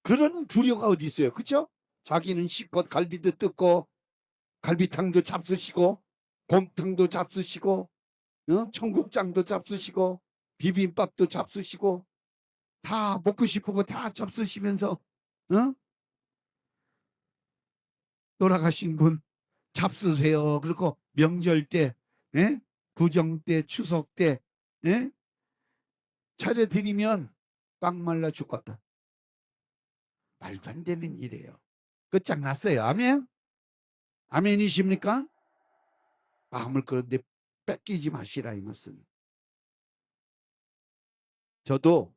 그런 불효가 어디 있어요? 그렇죠? 자기는 실컷 갈비도 뜯고 갈비탕도 잡수시고 곰탕도 잡수시고 청국장도 잡수시고 비빔밥도 잡수시고 다 먹고 싶은 거 다 잡수시면서 돌아가신 분 잡수세요. 그리고 명절 때, 예? 구정 때, 추석 때, 예? 차려드리면 빵 말라 죽겠다. 말도 안 되는 일이에요. 끝장났어요. 아멘? 아멘이십니까? 마음을 그런데 뺏기지 마시라 이 말씀. 저도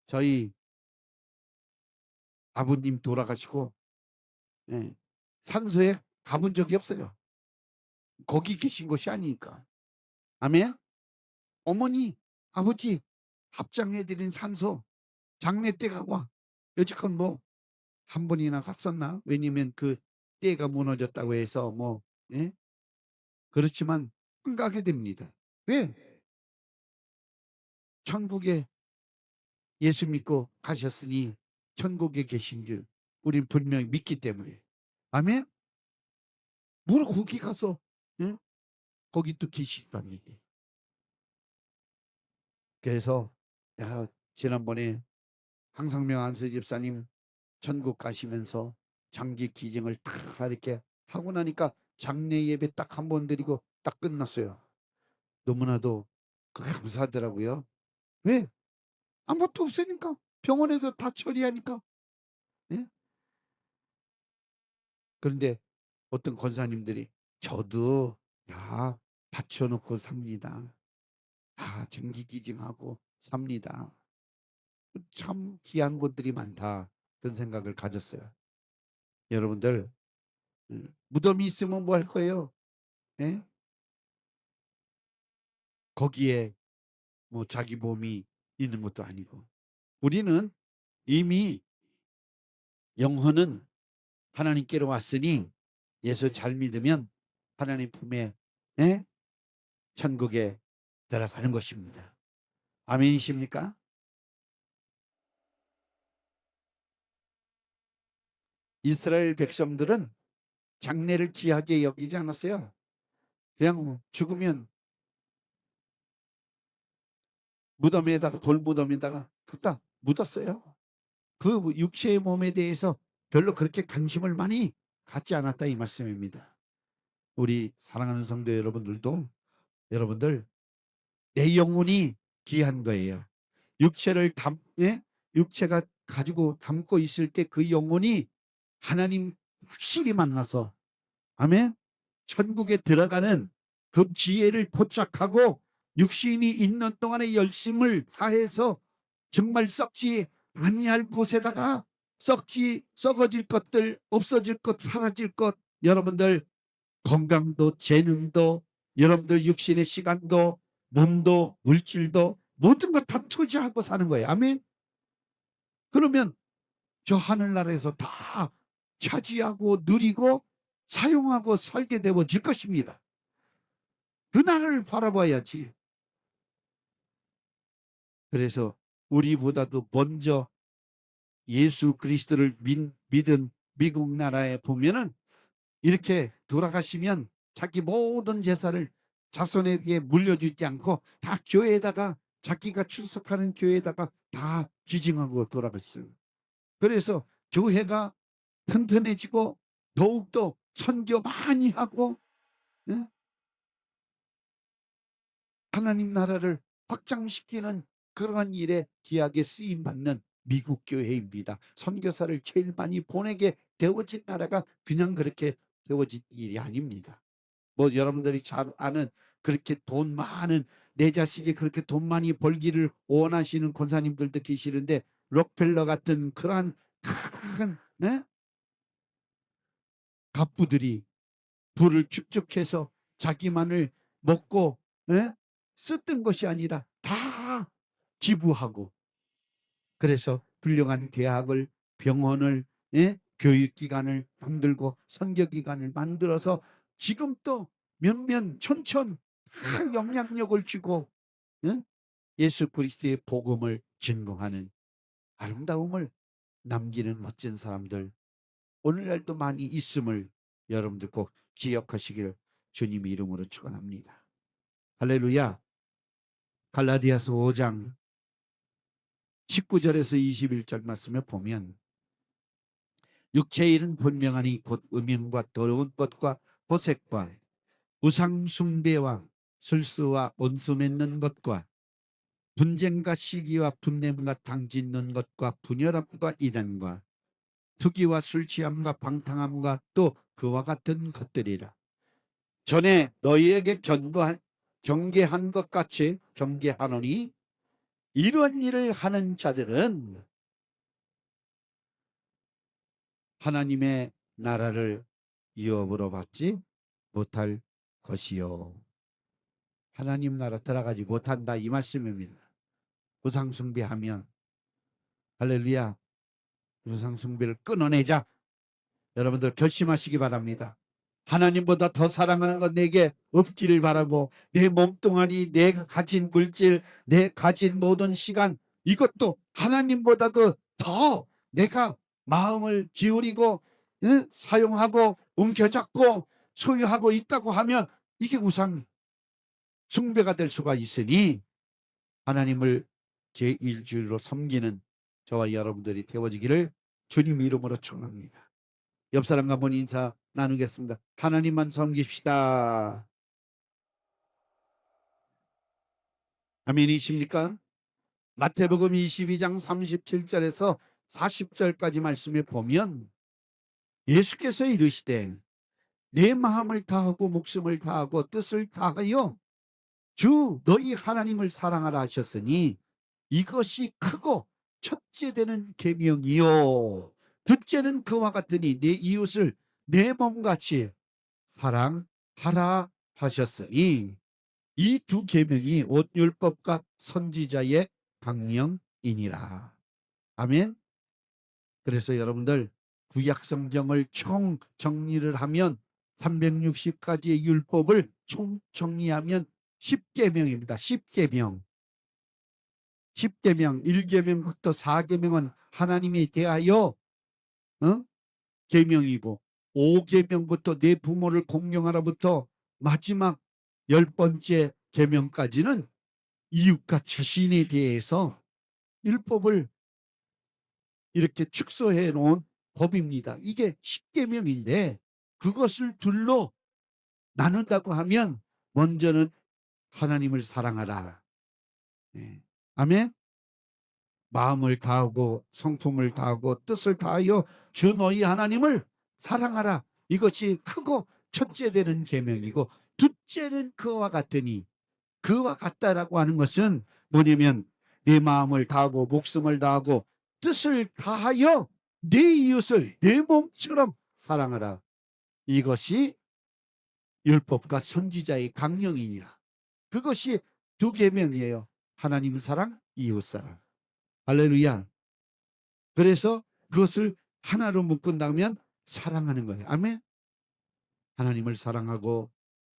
저희 아버님 돌아가시고 예, 산소에 가본 적이 없어요. 거기 계신 것이 아니니까. 아멘? 어머니, 아버지 합장해드린 산소 장례 때 가고 여지껏 뭐 한 번이나 갔었나? 왜냐면 그 때가 무너졌다고 해서 뭐 예? 그렇지만 안 가게 됩니다. 왜? 천국에 예수 믿고 가셨으니 천국에 계신 줄 우린 분명히 믿기 때문에. 아멘? 뭘 거기 가서 예? 거기 또 계시다니까. 그래서 지난번에 항상명 안수 집사님 천국 가시면서 장기 기증을 다 이렇게 하고 나니까 장례 예배 딱 한 번 드리고 딱 끝났어요. 너무나도 감사하더라고요. 왜? 아무것도 없으니까 병원에서 다 처리하니까. 예? 그런데 어떤 권사님들이 저도 다 바쳐놓고 삽니다. 다 장기 기증하고 삽니다. 참 귀한 분들이 많다. 그런 생각을 가졌어요. 여러분들 무덤이 있으면 뭐 할 거예요? 예? 거기에 뭐 자기 몸이 있는 것도 아니고 우리는 이미 영혼은 하나님께로 왔으니 예수 잘 믿으면 하나님 품에 예? 천국에 들어가는 것입니다. 아멘이십니까? 이스라엘 백성들은 장례를 귀하게 여기지 않았어요. 그냥 죽으면 무덤에다가 돌무덤에다가 갖다 묻었어요. 그 육체의 몸에 대해서 별로 그렇게 관심을 많이 갖지 않았다 이 말씀입니다. 우리 사랑하는 성도 여러분들도 여러분들 내 영혼이 귀한 거예요. 육체를 육체가 가지고 담고 있을 때 그 영혼이 하나님 확실히 만나서 아멘 천국에 들어가는 그 지혜를 포착하고 육신이 있는 동안의 열심을 다해서 정말 썩지 아니할 곳에다가 썩어질 것들 없어질 것 사라질 것 여러분들 건강도 재능도 여러분들 육신의 시간도 몸도 물질도 모든 것 다 투자하고 사는 거예요. 아멘. 그러면 저 하늘나라에서 다 차지하고 누리고 사용하고 살게 되어질 것입니다. 그날을 바라봐야지. 그래서 우리보다도 먼저 예수 그리스도를 믿은 미국 나라에 보면은 이렇게 돌아가시면 자기 모든 재산을 자손에게 물려주지 않고 다 교회에다가 자기가 출석하는 교회에다가 다 기증하고 돌아갔어요. 그래서 교회가 튼튼해지고 더욱더 선교 많이 하고 예? 하나님 나라를 확장시키는 그러한 일에 귀하게 쓰임받는 미국 교회입니다. 선교사를 제일 많이 보내게 되어진 나라가 그냥 그렇게 되어진 일이 아닙니다. 뭐 여러분들이 잘 아는 그렇게 돈 많은 내 자식이 그렇게 돈 많이 벌기를 원하시는 권사님들도 계시는데 록펠러 같은 그러한 큰 갑부들이 부를 축적해서 자기만을 먹고 썼던 것이 아니라 다 기부하고, 그래서 훌륭한 대학을, 병원을, 예? 교육기관을 만들고 선교기관을 만들어서 지금 또 몇몇 촌촌 다 영향력을 주고, 예? 예수 그리스도의 복음을 증거하는 아름다움을 남기는 멋진 사람들, 오늘날도 많이 있음을 여러분들 꼭 기억하시기를 주님의 이름으로 축원합니다. 할렐루야. 갈라디아서 5장 19절에서 21절 말씀에 보면, 육체의 일은 분명하니 곧 음행과 더러운 것과 호색과 우상 숭배와 술수와 온수 맺는 것과 분쟁과 시기와 분냄과 당짓는 것과 분열함과 이단과 투기와 술 취함과 방탕함과 또 그와 같은 것들이라. 전에 너희에게 경계한 것 같이 경계하노니 이런 일을 하는 자들은 하나님의 나라를 유업으로 받지 못할 것이요. 하나님 나라 들어가지 못한다, 이 말씀입니다. 우상 숭배하면, 할렐루야, 우상 숭배를 끊어내자. 여러분들 결심하시기 바랍니다. 하나님보다 더 사랑하는 건 내게 없기를 바라고, 내 몸뚱아리, 내가 가진 물질, 내 가진 모든 시간, 이것도 하나님보다도 더 내가 마음을 기울이고 사용하고 움켜잡고 소유하고 있다고 하면 이게 우상 숭배가 될 수가 있으니, 하나님을 제1주일로 섬기는 저와 여러분들이 되어지기를 주님 이름으로 축원합니다. 옆 사람과 한번 인사 나누겠습니다. 하나님만 섬깁시다. 아멘이십니까? 마태복음 22장 37절에서 40절까지 말씀에 보면 예수께서 이르시되 내 마음을 다하고 목숨을 다하고 뜻을 다하여 주 너희 하나님을 사랑하라 하셨으니 이것이 크고 첫째 되는 계명이요, 둘째는 그와 같으니 내 이웃을 내 몸같이 사랑하라 하셨으니, 이 두 계명이 온 율법과 선지자의 강령이니라. 아멘. 그래서 여러분들 구약 성경을 총 정리를 하면 360가지의 율법을 총 정리하면 10계명입니다. 10계명. 10계명, 1계명부터 4계명은 하나님에 대하여 계명이고, 5계명부터 내 부모를 공경하라부터 마지막 10번째 계명까지는 이웃과 자신에 대해서 율법을 이렇게 축소해 놓은 법입니다. 이게 10계명인데 그것을 둘로 나눈다고 하면 먼저는 하나님을 사랑하라. 네. 아멘. 마음을 다하고 성품을 다하고 뜻을 다하여 주 너희 하나님을 사랑하라. 이것이 크고 첫째 되는 계명이고, 둘째는 그와 같으니, 그와 같다라고 하는 것은 뭐냐면 내 마음을 다하고 목숨을 다하고 뜻을 다하여 내 이웃을 내 몸처럼 사랑하라. 이것이 율법과 선지자의 강령이니라. 그것이 두 계명이에요. 하나님 사랑, 이웃 사랑. 할렐루야. 그래서 그것을 하나로 묶은다면 사랑하는 거예요. 아멘. 하나님을 사랑하고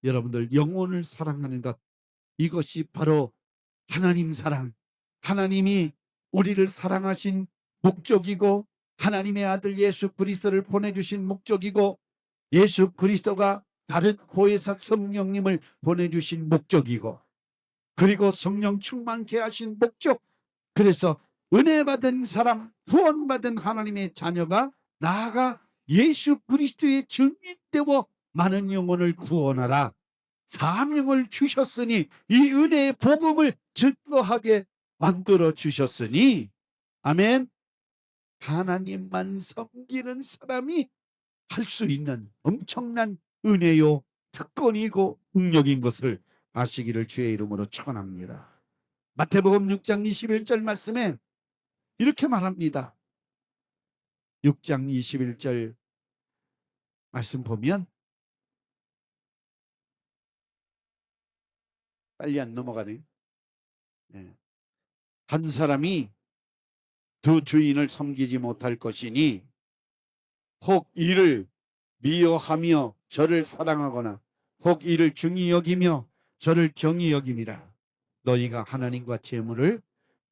여러분들 영혼을 사랑하는 것, 이것이 바로 하나님 사랑, 하나님이 우리를 사랑하신 목적이고, 하나님의 아들 예수 그리스도를 보내주신 목적이고, 예수 그리스도가 다른 보혜사 성령님을 보내주신 목적이고, 그리고 성령 충만케 하신 목적. 그래서 은혜 받은 사람, 구원받은 하나님의 자녀가 나아가 예수 그리스도의 증인되어 많은 영혼을 구원하라. 사명을 주셨으니, 이 은혜의 복음을 증거하게 만들어 주셨으니, 아멘. 하나님만 섬기는 사람이 할 수 있는 엄청난 은혜요, 특권이고 능력인 것을 아시기를 주의 이름으로 축원합니다. 마태복음 6장 21절 말씀에 이렇게 말합니다. 6장 21절 말씀 보면 빨리 안 넘어가네. 예. 한 사람이 두 주인을 섬기지 못할 것이니 혹 이를 미워하며 저를 사랑하거나 혹 이를 중히 여기며 저를 경히 여김이라. 너희가 하나님과 재물을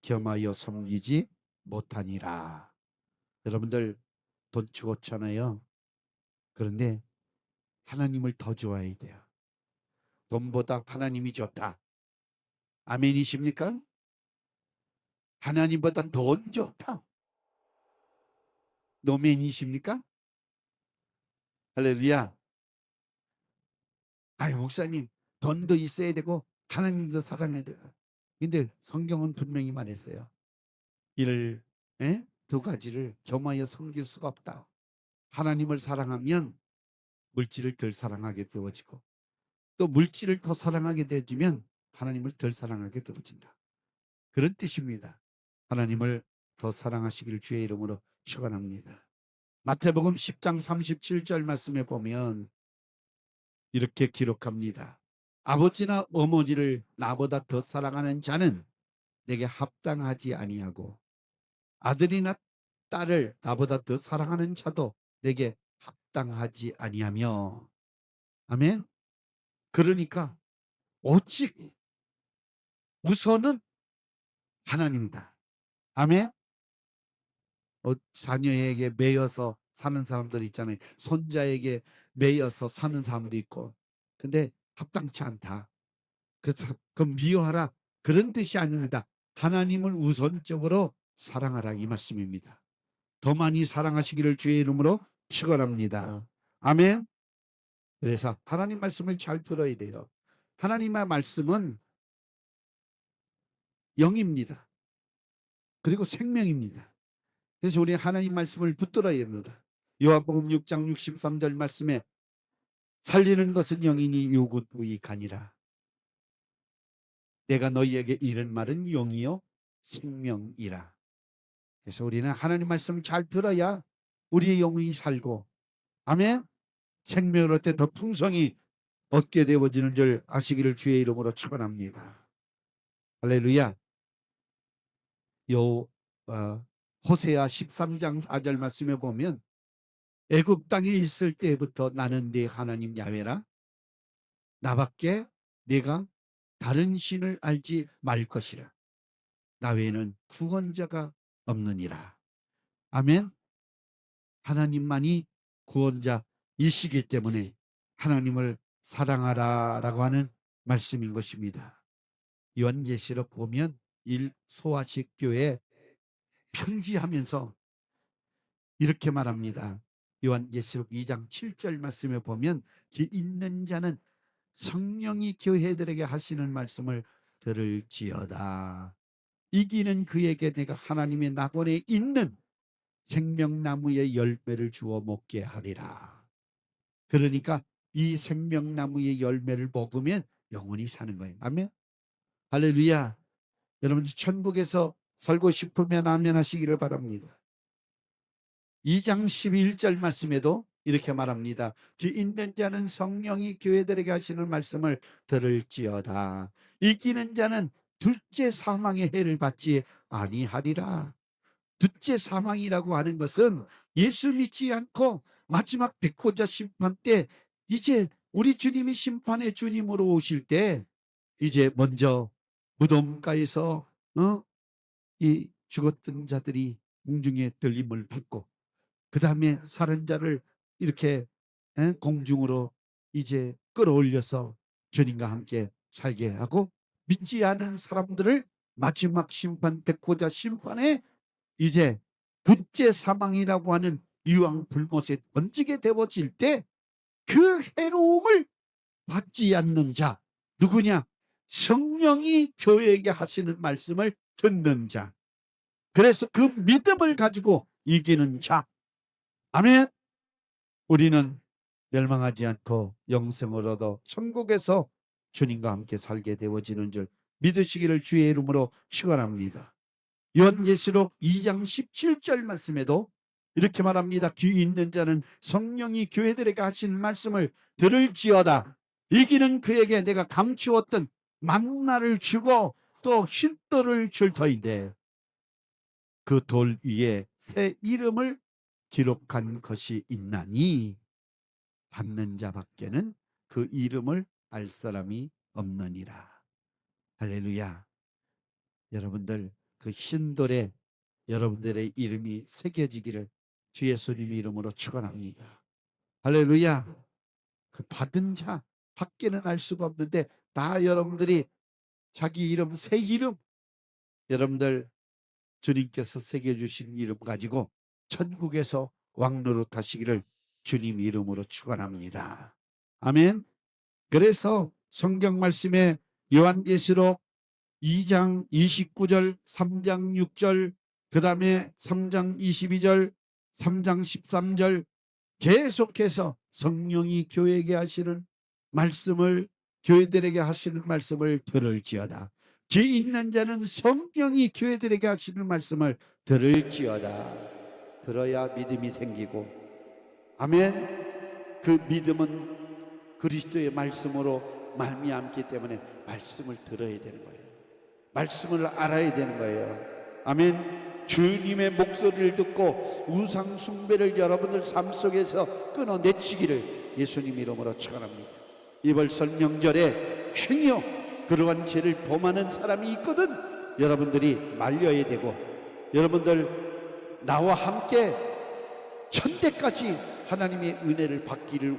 겸하여 섬기지 못하니라. 여러분들 돈 좋잖아요. 그런데 하나님을 더 좋아해야 돼요. 돈보다 하나님이 좋다. 아멘이십니까? 하나님보다 돈 좋다. 노멘이십니까? 할렐루야. 아유, 목사님, 돈도 있어야 되고 하나님도 사랑해야 돼요. 근데 성경은 분명히 말했어요. 이를 두 가지를 겸하여 섬길 수가 없다. 하나님을 사랑하면 물질을 덜 사랑하게 되어지고, 또 물질을 더 사랑하게 되어지면 하나님을 덜 사랑하게 되어진다. 그런 뜻입니다. 하나님을 더 사랑하시기를 주의 이름으로 축원합니다. 마태복음 10장 37절 말씀에 보면 이렇게 기록합니다. 아버지나 어머니를 나보다 더 사랑하는 자는 내게 합당하지 아니하고 아들이나 딸을 나보다 더 사랑하는 자도 내게 합당하지 아니하며. 아멘. 그러니까 오직 우선은 하나님이다. 아멘. 자녀에게 매여서 사는 사람들 있잖아요. 손자에게 매여서 사는 사람도 있고. 근데 합당치 않다. 그래서 그럼 미워하라. 그런 뜻이 아닙니다. 하나님을 우선적으로 사랑하라 이 말씀입니다. 더 많이 사랑하시기를 주의 이름으로 축원합니다. 아멘. 그래서 하나님 말씀을 잘 들어야 돼요. 하나님의 말씀은 영입니다. 그리고 생명입니다. 그래서 우리 하나님 말씀을 붙들어야 합니다. 요한복음 6장 63절 말씀에 살리는 것은 영이니 육은 무익하니라. 내가 너희에게 이른 말은 영이요 생명이라. 그래서 우리는 하나님 말씀을 잘 들어야 우리의 영이 살고, 아멘, 생명을 얻을 때 더 풍성히 얻게 되어지는 줄 아시기를 주의 이름으로 축원합니다. 할렐루야. 호세아 13장 4절 말씀에 보면 애굽 땅에 있을 때부터 나는 네 하나님 야훼라. 나밖에 네가 다른 신을 알지 말 것이라. 나 외에는 구원자가 없느니라. 아멘. 하나님만이 구원자이시기 때문에 하나님을 사랑하라라고 하는 말씀인 것입니다. 요한계시록 보면 일소아식 교회 편지하면서 이렇게 말합니다. 요한계시록 2장 7절 말씀에 보면 기 있는 자는 성령이 교회들에게 하시는 말씀을 들을지어다. 이기는 그에게 내가 하나님의 낙원에 있는 생명나무의 열매를 주어 먹게 하리라. 그러니까 이 생명나무의 열매를 먹으면 영원히 사는 거예요. 아멘. 할렐루야. 여러분 천국에서 살고 싶으면 아멘 하시기를 바랍니다. 2장 11절 말씀에도 이렇게 말합니다. 귀 있는 자는 성령이 교회들에게 하시는 말씀을 들을지어다. 이기는 자는 둘째 사망의 해를 받지 아니하리라. 둘째 사망이라고 하는 것은 예수 믿지 않고 마지막 백보자 심판 때, 이제 우리 주님이 심판의 주님으로 오실 때 이제 먼저 무덤가에서 이 죽었던 자들이 공중에 들림을 받고, 그 다음에 살은 자를 이렇게 공중으로 이제 끌어올려서 주님과 함께 살게 하고, 믿지 않은 사람들을 마지막 심판 백보자 심판에 이제 둘째 사망이라고 하는 유황 불못에 던지게 되어질 때 그 해로움을 받지 않는 자 누구냐? 성령이 교회에게 하시는 말씀을 듣는 자. 그래서 그 믿음을 가지고 이기는 자. 아멘. 우리는 멸망하지 않고 영생을 얻어 천국에서 주님과 함께 살게 되어지는 줄 믿으시기를 주의 이름으로 축원합니다. 요한계시록 2장 17절 말씀에도 이렇게 말합니다. 귀 있는 자는 성령이 교회들에게 하신 말씀을 들을지어다. 이기는 그에게 내가 감추었던 만나를 주고 또 흰돌을 줄 터인데 그 돌 위에 새 이름을 기록한 것이 있나니 받는 자밖에는 그 이름을 알 사람이 없느니라. 할렐루야. 여러분들 그 흰돌에 여러분들의 이름이 새겨지기를 주 예수님의 이름으로 축원합니다. 할렐루야. 그 받은 자 밖에는 알 수가 없는데 다 여러분들이 자기 이름 새 이름 여러분들 주님께서 새겨주신 이름 가지고 천국에서 왕노릇 하시기를 주님 이름으로 축원합니다. 아멘. 그래서 성경 말씀에 요한계시록 2장 29절 3장 6절 그 다음에 3장 22절 3장 13절 계속해서 성령이 교회에게 하시는 말씀을 교회들에게 하시는 말씀을 들을지어다. 귀 있는 자는 성령이 교회들에게 하시는 말씀을 들을지어다. 들어야 믿음이 생기고 아멘. 그 믿음은 그리스도의 말씀으로 말미암기 때문에 말씀을 들어야 되는 거예요. 말씀을 알아야 되는 거예요. 아멘. 주님의 목소리를 듣고 우상 숭배를 여러분들 삶 속에서 끊어내치기를 예수님 이름으로 축원합니다. 이번 설명절에 행여 그러한 죄를 범하는 사람이 있거든 여러분들이 말려야 되고 여러분들 나와 함께 천대까지 하나님의 은혜를 받기를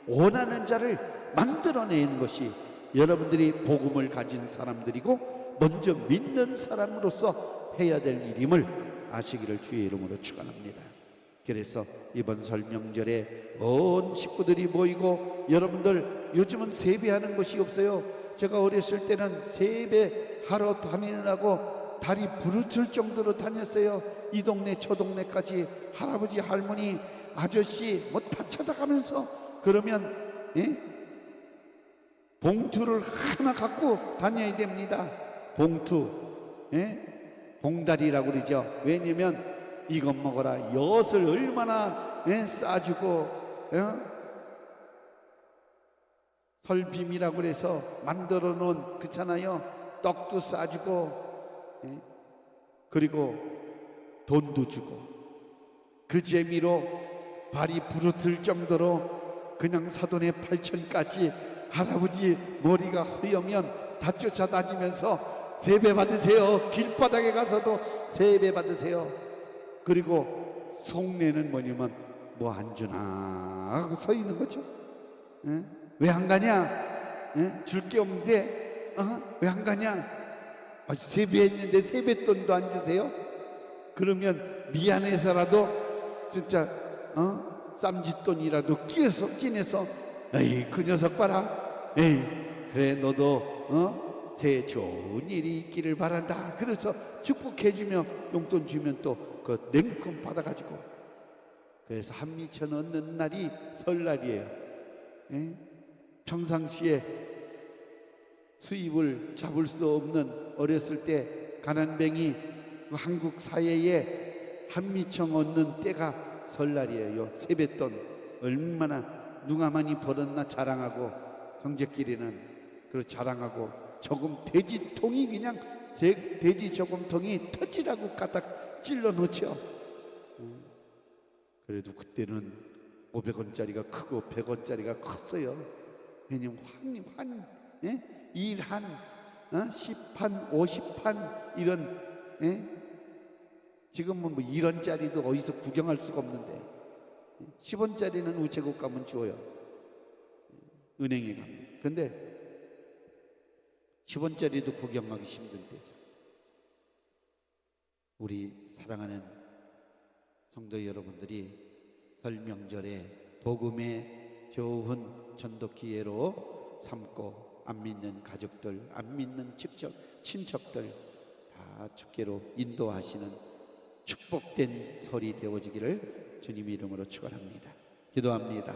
원하는 자를 만들어내는 것이 여러분들이 복음을 가진 사람들이고 먼저 믿는 사람으로서 해야 될 일임을 아시기를 주의 이름으로 축원합니다. 그래서 이번 설명절에 온 식구들이 모이고 여러분들 요즘은 세배하는 것이 없어요. 제가 어렸을 때는 세배하러 다니느라고 다리 부르틀 정도로 다녔어요. 이 동네 저 동네까지 할아버지 할머니 아저씨 뭐 다 찾아가면서 그러면 봉투를 하나 갖고 다녀야 됩니다. 봉투 봉다리라고 그러죠. 왜냐면 이것 먹어라 엿을 얼마나 싸주고 설빔이라고 그래서 만들어 놓은 그렇잖아요. 떡도 싸주고 그리고 돈도 주고 그 재미로 발이 부르틀 정도로 그냥 사돈의 8천까지 할아버지 머리가 허여면 다 쫓아다니면서 세배 받으세요. 길바닥에 가서도 세배 받으세요. 그리고 속내는 뭐냐면 뭐 안 주나 하고 서 있는 거죠. 왜 안 가냐? 줄 게 없는데 왜 안 가냐? 세배했는데 세뱃돈도 안 주세요? 그러면 미안해서라도 진짜 쌈짓돈이라도 끼내서 에이 그 녀석 봐라 에이 그래 너도 새해 좋은 일이 있기를 바란다. 그래서 축복해주며 용돈 주면 또 그 냉큼 받아가지고 그래서 한미천 얻는 날이 설날이에요. 평상시에 수입을 잡을 수 없는 어렸을 때 가난뱅이 한국 사회에 한미청 얻는 때가 설날이에요. 세뱃돈 얼마나 누가 많이 벌었나 자랑하고 형제끼리는 그걸 자랑하고 조금 돼지통이 그냥 돼지 저금통이 터지라고 갖다 찔러 놓죠. 그래도 그때는 500원짜리가 크고 100원짜리가 컸어요. 왜냐면 일한 10판 50판 이런 지금은 뭐 1원짜리도 어디서 구경할 수가 없는데 10원짜리는 우체국 가면 주어요. 은행에 가면. 근데 10원짜리도 구경하기 힘든 때죠. 우리 사랑하는 성도 여러분들이 설 명절에 복음의 좋은 전도 기회로 삼고 안 믿는 가족들, 안 믿는 친척들 다 주께로 인도하시는 축복된 설이 되어지기를 주님 이름으로 축원합니다. 기도합니다.